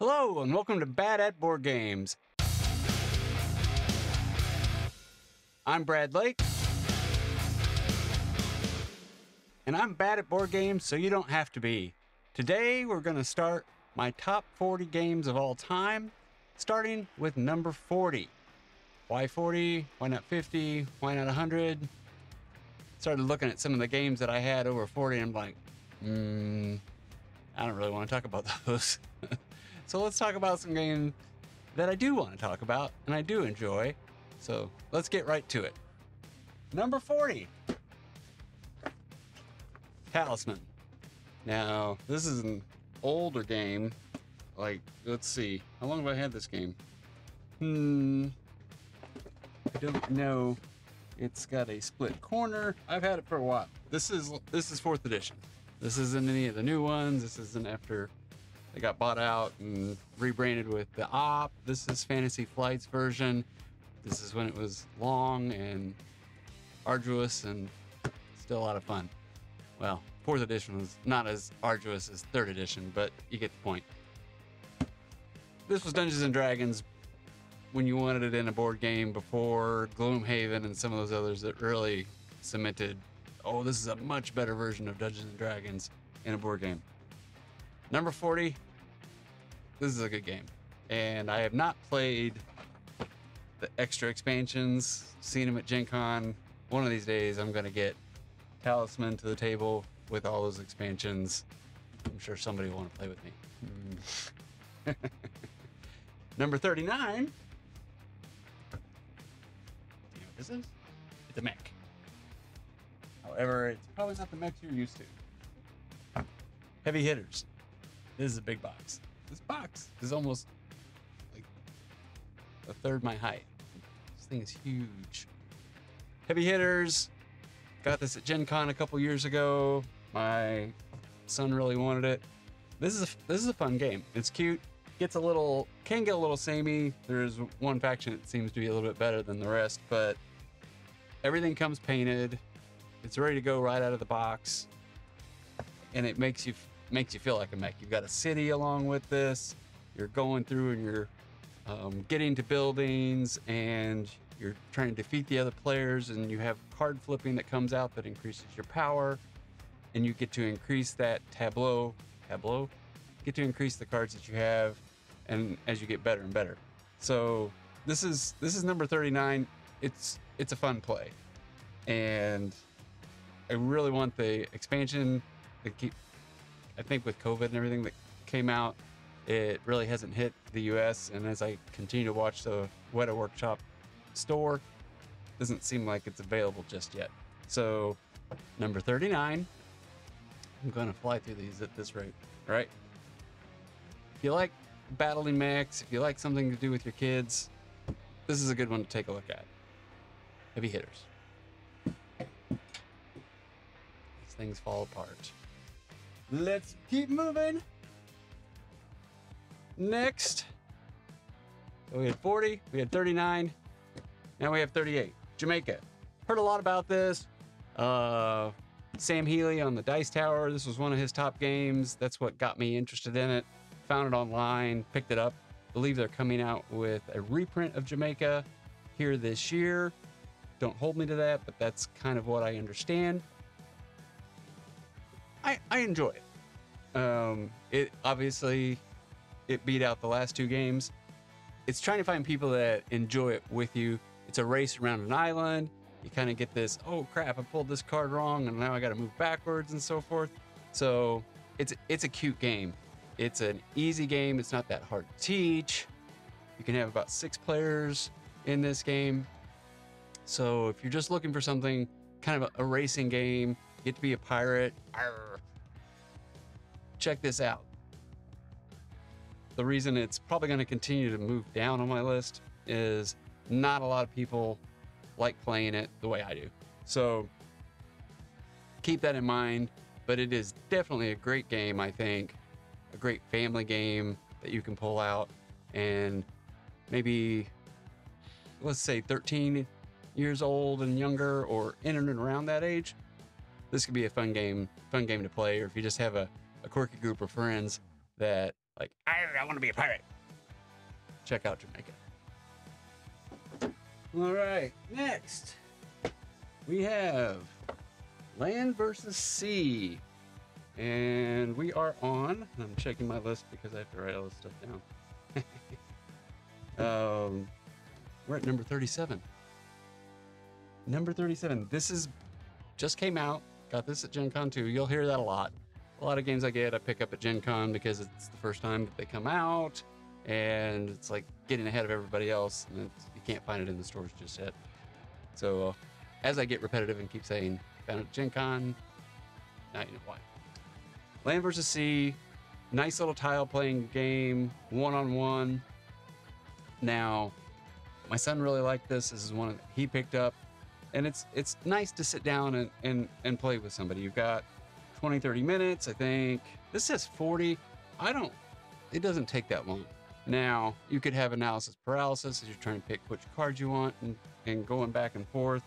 Hello, and welcome to Bad at Board Games. I'm Brad Lake, and I'm bad at board games, so you don't have to be. Today, we're going to start my top 40 games of all time, starting with number 40. Why 40? Why not 50? Why not 100? Started looking at some of the games that I had over 40, and I'm like, I don't really want to talk about those. So let's talk about some games that I do want to talk about and I do enjoy. So let's get right to it. Number 40. Talisman. Now, this is an older game. Like, let's see. How long have I had this game? I don't know. It's got a split corner. I've had it for a while. This is 4th edition. This isn't any of the new ones. This isn't after they got bought out and rebranded with the Op. This is Fantasy Flight's version. This is when it was long and arduous and still a lot of fun. Well, 4th edition was not as arduous as 3rd edition, but you get the point. This was Dungeons and Dragons when you wanted it in a board game before Gloomhaven and some of those others that really cemented, oh, this is a much better version of Dungeons and Dragons in a board game. Number 40, this is a good game. And I have not played the extra expansions, seen them at Gen Con. One of these days, I'm going to get Talisman to the table with all those expansions. I'm sure somebody will want to play with me. Number 39. Do you know what this is? It's a mech. However, it's probably not the mechs you're used to. Heavy hitters. This is a big box. This box is almost like a third my height. This thing is huge. Heavy hitters. Got this at Gen Con a couple years ago. My son really wanted it. This is a fun game. It's cute. Can get a little samey. There's one faction that seems to be a little bit better than the rest, but everything comes painted. It's ready to go right out of the box, and it makes you feel like a mech. You've got a city along with this. You're going through and you're getting to buildings and you're trying to defeat the other players, and you have card flipping that comes out that increases your power, and you get to increase that tableau. Get to increase the cards that you have, and as you get better and better. So this is number 39. It's a fun play, and I really want the expansion to keep. I think with COVID and everything that came out, it really hasn't hit the US. And as I continue to watch the Weta Workshop store, it doesn't seem like it's available just yet. So number 39, I'm going to fly through these at this rate, right? If you like battling mechs, if you like something to do with your kids, this is a good one to take a look at. Heavy hitters. These things fall apart. Let's keep moving. Next. So we had 40, we had 39, now we have 38. Jamaica. Heard a lot about this. Sam Healy on the Dice Tower. This was one of his top games. That's what got me interested in it. Found it online, picked it up. Believe they're coming out with a reprint of Jamaica here this year. Don't hold me to that, but that's kind of what I understand. I enjoy it. It obviously, it beat out the last two games. It's trying to find people that enjoy it with you. It's a race around an island. You kind of get this, oh crap, I pulled this card wrong and now I got to move backwards and so forth. So it's a cute game. It's an easy game. It's not that hard to teach. You can have about 6 players in this game. So if you're just looking for something, kind of a racing game, you get to be a pirate, check this out. The reason it's probably going to continue to move down on my list is not a lot of people like playing it the way I do. So keep that in mind, but it is definitely a great game, I think. A great family game that you can pull out, and maybe, let's say 13 years old and younger, or in and around that age, this could be a fun game to play. Or if you just have a quirky group of friends that Like, I want to be a pirate. Check out Jamaica. All right, next we have Land versus Sea. And we are on, I'm checking my list because I have to write all this stuff down. We're at number 37. Number 37. This is just came out. Got this at Gen Con 2. You'll hear that a lot. A lot of games I pick up at Gen Con because it's the first time that they come out. And it's like getting ahead of everybody else. And you can't find it in the stores just yet. So as I get repetitive and keep saying, found it at Gen Con, now you know why. Land versus Sea, nice little tile playing game, one-on-one. Now, my son really liked this. This is one that he picked up. And it's nice to sit down and play with somebody. You've got 20, 30 minutes, I think. This says 40. It doesn't take that long. Now, you could have analysis paralysis as you're trying to pick which cards you want and going back and forth.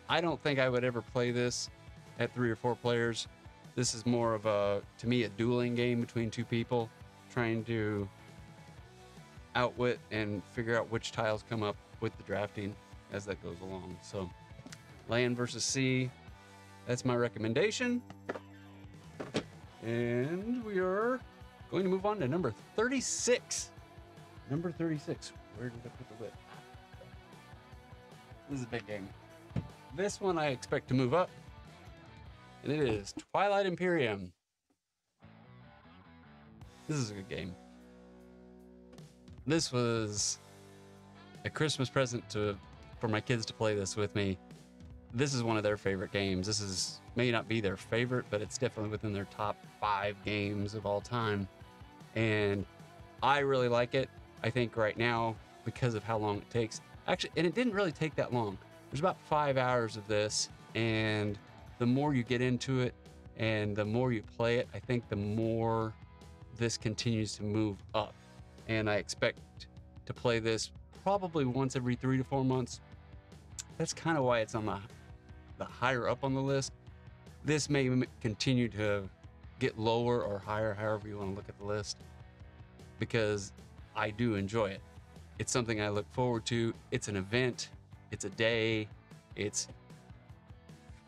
I don't think I would ever play this at 3 or 4 players. This is more of to me, a dueling game between 2 people trying to outwit and figure out which tiles come up with the drafting as that goes along. So, Land versus Sea, that's my recommendation. And we are going to move on to number 36. Number 36. Where did I put the lid? This is a big game. This one I expect to move up. And it is Twilight Imperium. This is a good game. This was a Christmas present for my kids to play this with me. This is one of their favorite games. This may not be their favorite, but it's definitely within their top 5 games of all time. And I really like it. I think right now, because of how long it takes. Actually, and it didn't really take that long. There's about 5 hours of this, and the more you get into it and the more you play it, I think the more this continues to move up. And I expect to play this probably once every 3 to 4 months. That's kind of why it's on the higher up on the list. This may continue to get lower or higher, however you want to look at the list, because I do enjoy it. It's something I look forward to. It's an event. It's a day. It's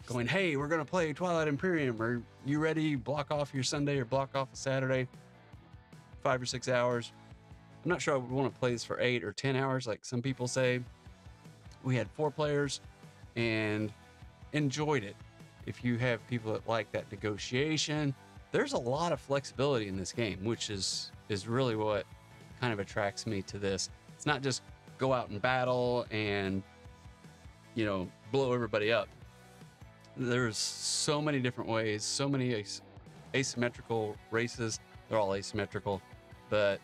going, hey, we're going to play Twilight Imperium. Are you ready? Block off your Sunday or block off a Saturday. 5 or 6 hours. I'm not sure I would want to play this for 8 or 10 hours like some people say. We had 4 players and enjoyed it. If you have people that like that negotiation, there's a lot of flexibility in this game, which is really what kind of attracts me to this. It's not just go out and battle and, blow everybody up. There's so many different ways, so many asymmetrical races. They're all asymmetrical, but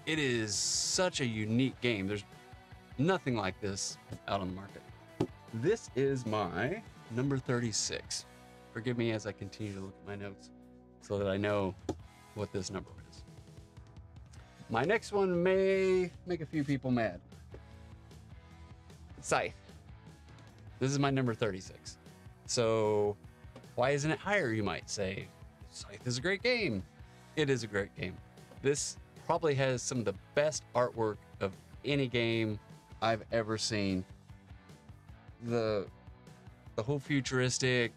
it is such a unique game. There's nothing like this out on the market. This is my number 36. Forgive me as I continue to look at my notes so that I know what this number is. My next one may make a few people mad. Scythe. This is my number 36. So why isn't it higher, you might say? Scythe is a great game. It is a great game. This probably has some of the best artwork of any game I've ever seen. The whole futuristic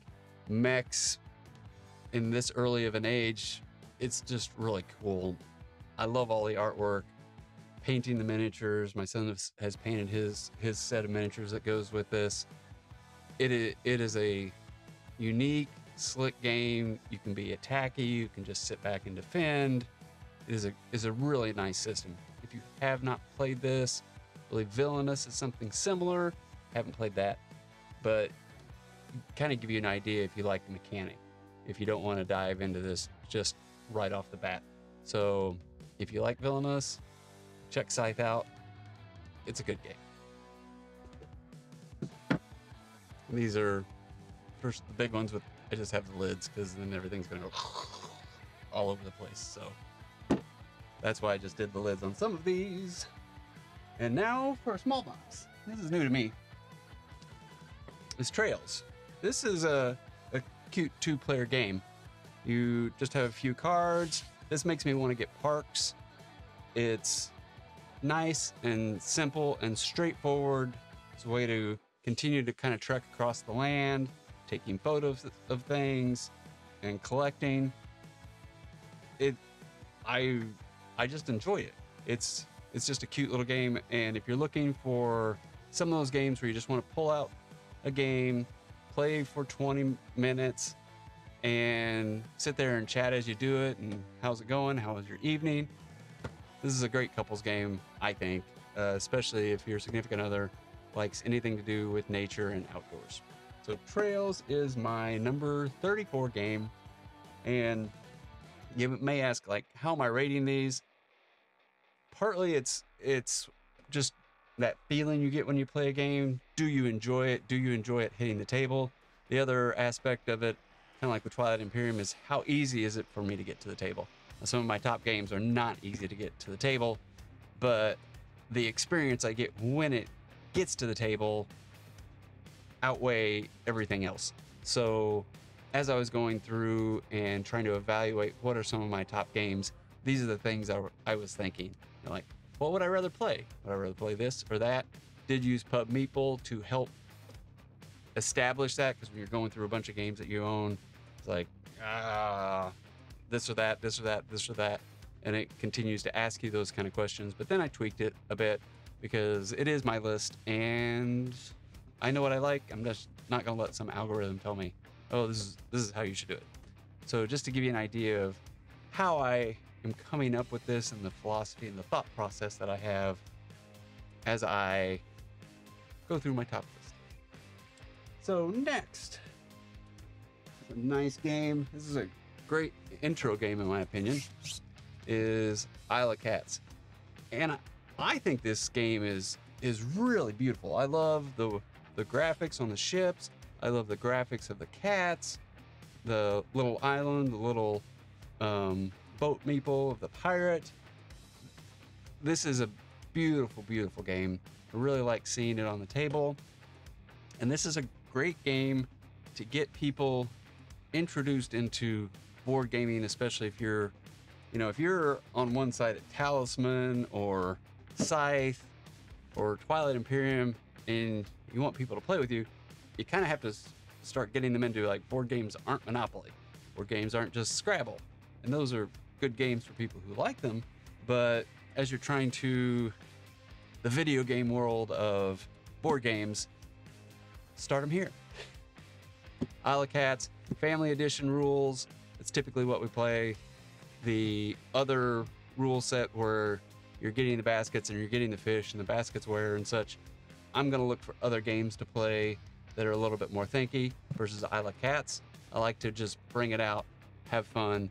mechs in this early of an age, it's just really cool. I love all the artwork. Painting the miniatures. My son has painted his set of miniatures that goes with this. It is a unique, slick game. You can be attacky. You can just sit back and defend. It is a really nice system. If you have not played this, I believe Villainous is something similar. Haven't played that, but kind of give you an idea if you like the mechanic. If you don't want to dive into this just right off the bat. So if you like Villainous, check Scythe out. It's a good game. These are first the big ones with, I just have the lids because then everything's going to go all over the place. So that's why I just did the lids on some of these. And now for a small box. This is new to me. It's Trails. This is a cute 2-player game. You just have a few cards. This makes me want to get Parks. It's nice and simple and straightforward. It's a way to continue to kind of trek across the land, taking photos of things and collecting. I just enjoy it. It's just a cute little game, and if you're looking for some of those games where you just want to pull out a game, play for 20 minutes, and sit there and chat as you do it, and how's it going? How was your evening? This is a great couples game, I think, especially if your significant other likes anything to do with nature and outdoors. So Trails is my number 34 game, and you may ask, like, how am I rating these? Partly it's just that feeling you get when you play a game. Do you enjoy it? Do you enjoy it hitting the table? The other aspect of it, kind of like with Twilight Imperium, is how easy is it for me to get to the table? Now, some of my top games are not easy to get to the table, but the experience I get when it gets to the table outweigh everything else. So as I was going through and trying to evaluate what are some of my top games, these are the things I was thinking. You know, like, what would I rather play? Would I rather play this or that? Did use Pub Meeple to help establish that, because when you're going through a bunch of games that you own, it's like, this or that, this or that, this or that. And it continues to ask you those kind of questions. But then I tweaked it a bit because it is my list and I know what I like. I'm just not going to let some algorithm tell me, oh, this is how you should do it. So just to give you an idea of how I am coming up with this and the philosophy and the thought process that I have as I go through my top list. So next, a nice game. This is a great intro game in my opinion, is Isle of Cats. And I think this game is really beautiful. I love the graphics on the ships. I love the graphics of the cats, the little island, the little boat meeple of the pirate. This is a beautiful, beautiful game. I really like seeing it on the table. And this is a great game to get people introduced into board gaming, especially if you're, if you're on one side at Talisman or Scythe or Twilight Imperium and you want people to play with you, you kind of have to start getting them into, like, board games aren't Monopoly. Board games aren't just Scrabble. And those are good games for people who like them. But as you're trying to the video game world of board games, start them here. Isle of Cats, family edition rules. It's typically what we play. The other rule set where you're getting the baskets and you're getting the fish and the baskets where and such, I'm going to look for other games to play that are a little bit more thinky versus Isle of Cats. I like to just bring it out, have fun,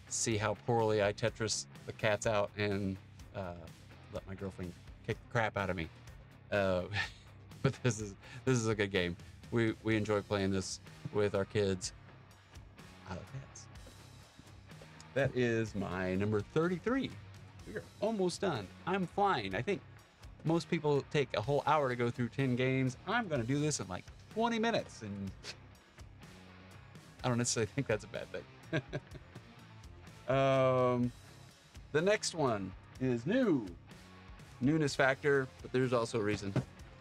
see how poorly I Tetris the cats out, and let my girlfriend kick the crap out of me. But this is a good game. We enjoy playing this with our kids. Isle of Cats. That is my number 33. We're almost done. I'm flying. I think most people take a whole hour to go through 10 games. I'm going to do this in like 20 minutes, and I don't necessarily think that's a bad thing. The next one is new. Newness factor, but there's also a reason,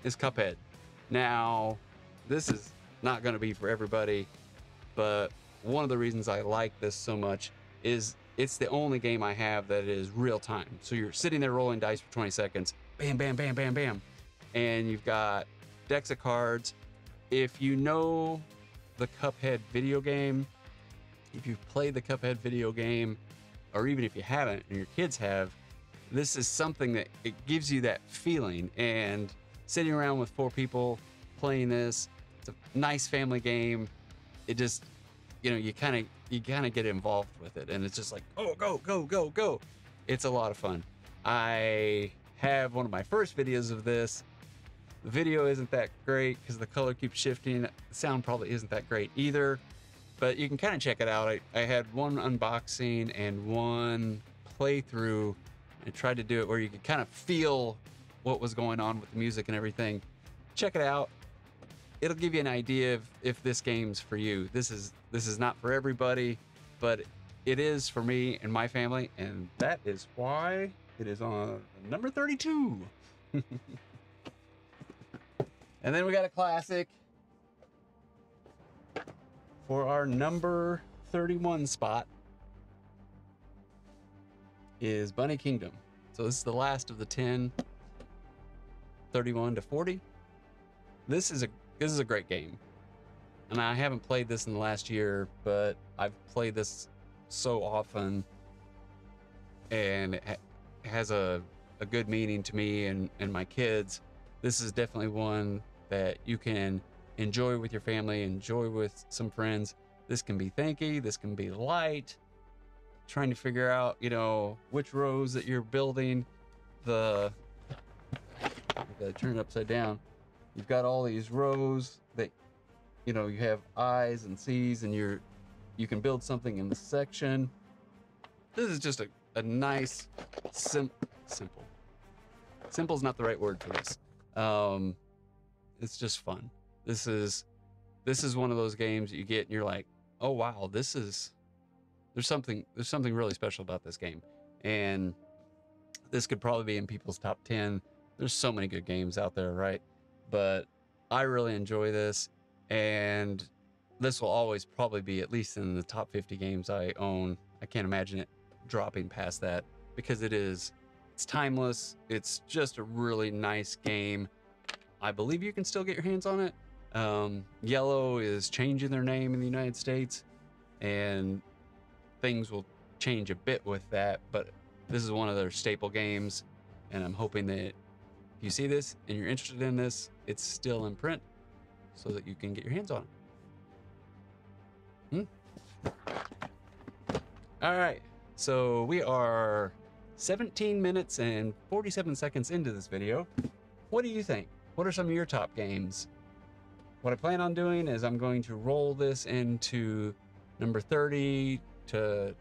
is Cuphead. Now, this is not going to be for everybody, but one of the reasons I like this so much is it's the only game I have that is real time. So you're sitting there rolling dice for 20 seconds, bam, bam, bam, bam, bam, and you've got decks of cards. If you know the Cuphead video game, if you've played the Cuphead video game, or even if you haven't and your kids have, this is something that it gives you that feeling. And sitting around with 4 people playing this, it's a nice family game. It just, you kind of get involved with it, and it's just like, oh, go, go, go, go. It's a lot of fun. I have one of my first videos of this. The video isn't that great because the color keeps shifting. The sound probably isn't that great either, but you can kind of check it out. I had one unboxing and one playthrough. I tried to do it where you could kind of feel what was going on with the music and everything. Check it out. It'll give you an idea of if this game's for you. This is not for everybody, but it is for me and my family, and that is why it is on number 32. And then we got a classic for our number 31 spot is Bunny Kingdom. So this is the last of the 10, 31 to 40. This is a great game. And I haven't played this in the last year, but I've played this so often, and it has a good meaning to me and my kids. This is definitely one that you can enjoy with your family, enjoy with some friends. This can be thanky, this can be light, trying to figure out, you know, which rows that you're building. I gotta turn it upside down. You've got all these rows that, you know, you have I's and C's, and you can build something in the section. This is just a nice, simple. Simple is not the right word for this. It's just fun. This is one of those games that you get and you're like, oh wow, there's something really special about this game. And this could probably be in people's top 10. There's so many good games out there, right? But I really enjoy this, and this will always probably be at least in the top 50 games I own. I can't imagine it dropping past that, because it's timeless. It's just a really nice game. I believe you can still get your hands on it. Yellow is changing their name in the United States, and things will change a bit with that, but this is one of their staple games, and I'm hoping that if you see this and you're interested in this, it's still in print so that you can get your hands on it. All right, so we are 17 minutes and 47 seconds into this video. What do you think? What are some of your top games? What I plan on doing is I'm going to roll this into number 30 to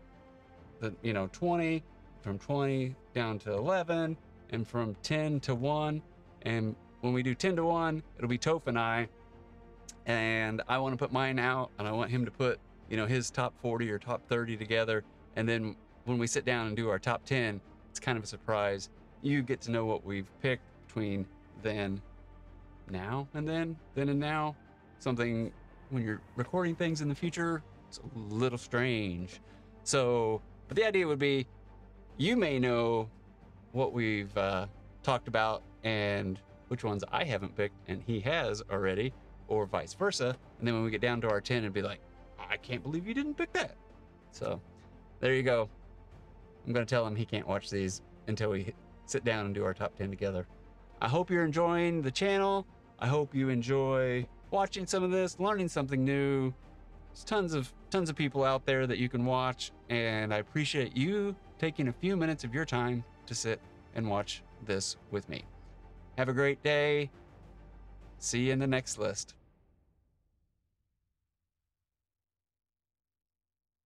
20, from 20 down to 11, and from 10 to 1. And when we do 10 to 1, it'll be Toph and I want to put mine out, and I want him to put, you know, his top 40 or top 30 together. And then when we sit down and do our top 10, it's kind of a surprise. You get to know what we've picked between then, now, and then and now. Something, when you're recording things in the future, it's a little strange. So, but the idea would be, you may know what we've talked about and which ones I haven't picked and he has already, or vice versa. And then when we get down to our 10, it'd be like, I can't believe you didn't pick that. So there you go. I'm going to tell him he can't watch these until we sit down and do our top 10 together. I hope you're enjoying the channel. I hope you enjoy watching some of this, learning something new. There's tons of people out there that you can watch, and I appreciate you taking a few minutes of your time to sit and watch this with me. Have a great day. See you in the next list.